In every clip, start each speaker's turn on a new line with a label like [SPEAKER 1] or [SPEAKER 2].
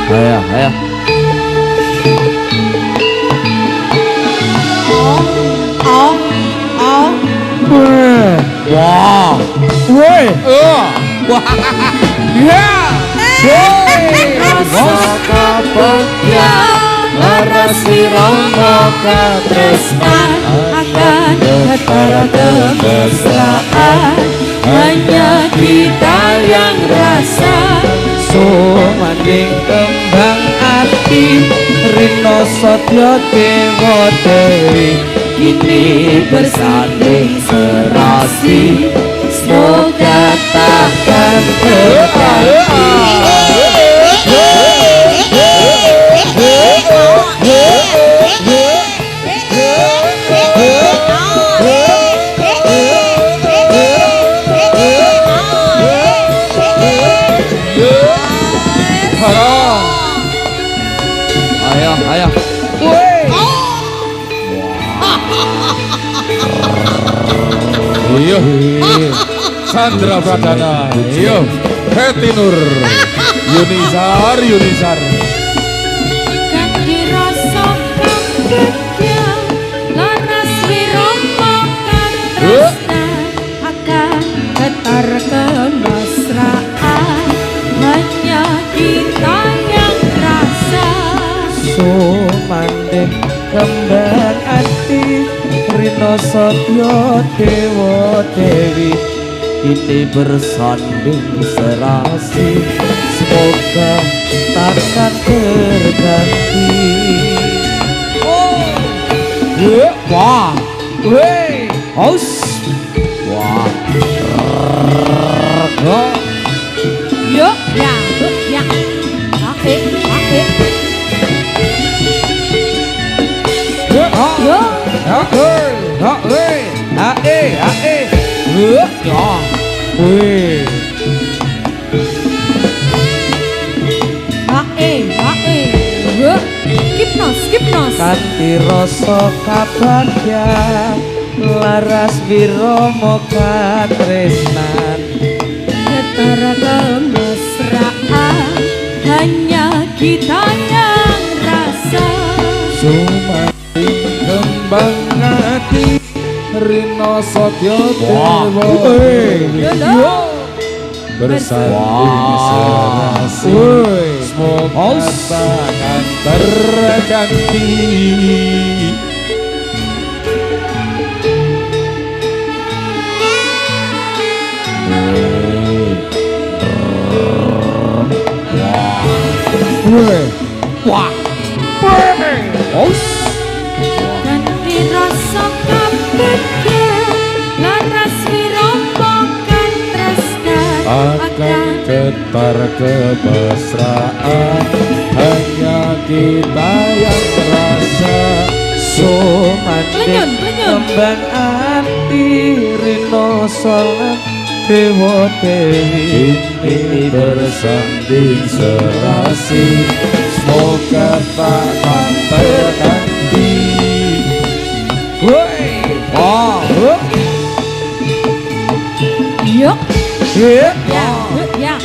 [SPEAKER 1] Ayo, ayo. Wah. Woi. Wah. Ya. Rasa bagya laras wirama katresnan akan ketara kemesraan hanya kita yang rasa sumanding kembang ati rino sadya dewa dewi kini bersanding serasi semoga takkan terganti. Ayo, ayo.
[SPEAKER 2] Iyo, Sandra Pradana, iyo, Heti Nur, Yunizar, Yunizar.
[SPEAKER 3] Ganti rasa bagya laras wirama katresnan akan getar kemesraan hanya kita yang rasa
[SPEAKER 1] sumanding kembang ati rino sadya dewa dewi ini bersanding serasi semoga takkan terganti. Wah, weh, aus, wah,
[SPEAKER 3] yuk ya oke Kipnos
[SPEAKER 1] kanthi rasa kabagyan laras wirama katresnan
[SPEAKER 3] getara kemesraan hanya kita yang rasa
[SPEAKER 1] sumanding
[SPEAKER 2] Kembang hati Rino Sotyo Dewa bersanding serasi semoga takkan terganti.
[SPEAKER 1] Wah,
[SPEAKER 3] ganti rasa kabagyan laras wirama katresnan
[SPEAKER 2] Akan getar kemesraan hanya kita yang rasa
[SPEAKER 1] sumanding kembang ati rino salam dewa dewi
[SPEAKER 2] ini bersanding serasi semoga takkan terganti.
[SPEAKER 3] yuk ya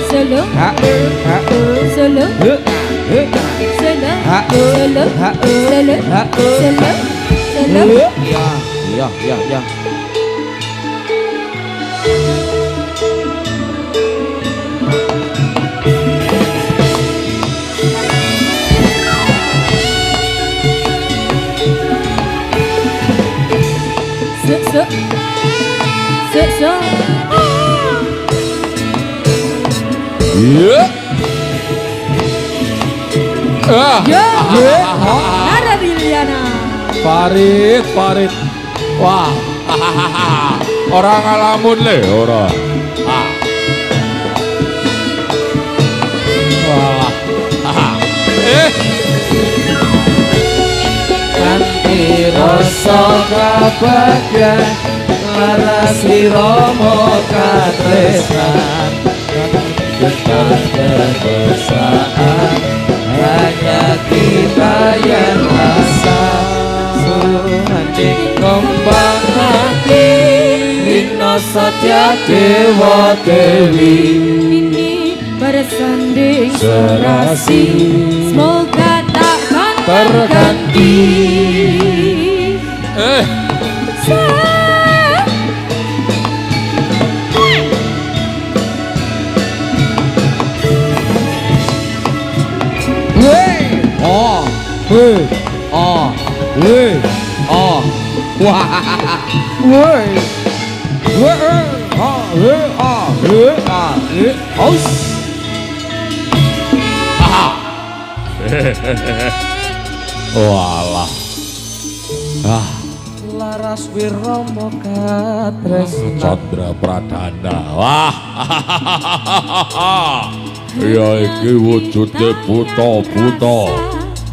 [SPEAKER 3] solo
[SPEAKER 1] ya.
[SPEAKER 3] Nara Liliana
[SPEAKER 2] Farid, wah, orang ngalamun le, orang. Wah,
[SPEAKER 1] kanthi rasa kabagyan laras wirama katresnan getar kemesraan hanya kita yang rasa sumanding kembang hati rino satya dewa dewi
[SPEAKER 3] ini bersanding
[SPEAKER 2] serasi,
[SPEAKER 3] semoga takkan
[SPEAKER 2] terganti. Oh, oh, oh, wah, walah,
[SPEAKER 1] laras wiromo katresna
[SPEAKER 2] Chandra Pradana, wah, ya iki wujude buta-buta,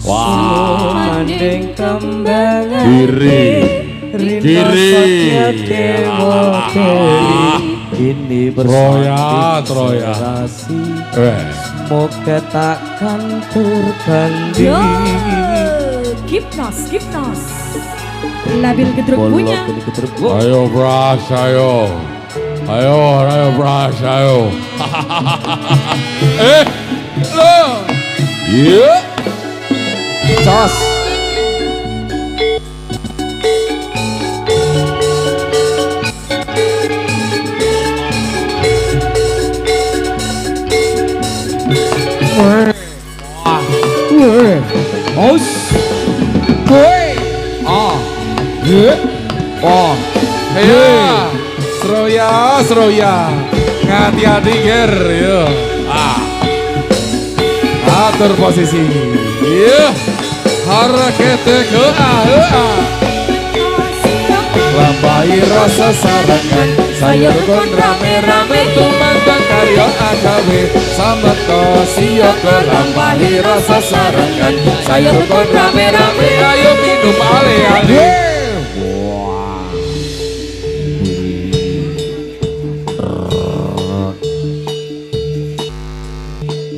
[SPEAKER 2] wah,
[SPEAKER 1] manding kembangan
[SPEAKER 2] kiri,
[SPEAKER 1] dewa ini
[SPEAKER 2] Troya,
[SPEAKER 1] bersanding
[SPEAKER 2] Troya.
[SPEAKER 1] serasi semoga takkan terganti.
[SPEAKER 3] Yo, Gipnos labil gedruk punya
[SPEAKER 2] Ayo Bras, ayo Bras, ayo. Lo, iya,
[SPEAKER 1] Jos
[SPEAKER 2] os, koi, ayo, Seroya, hati-hati ger, yo, atur posisi, iya, harakete ke lambai rasa sarangan, sayur kon rame-rame tumandang karya agawe, sambat kosiyo ke lambai rasa sarangan, sayur kon rame-rame, ayo minum ale-ale.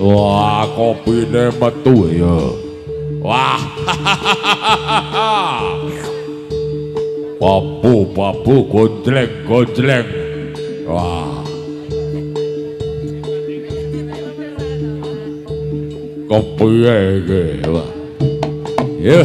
[SPEAKER 2] Wah, kopine metu ya. Wah. Papu gojleng. Wah. Kopi iki, Wah. Ya.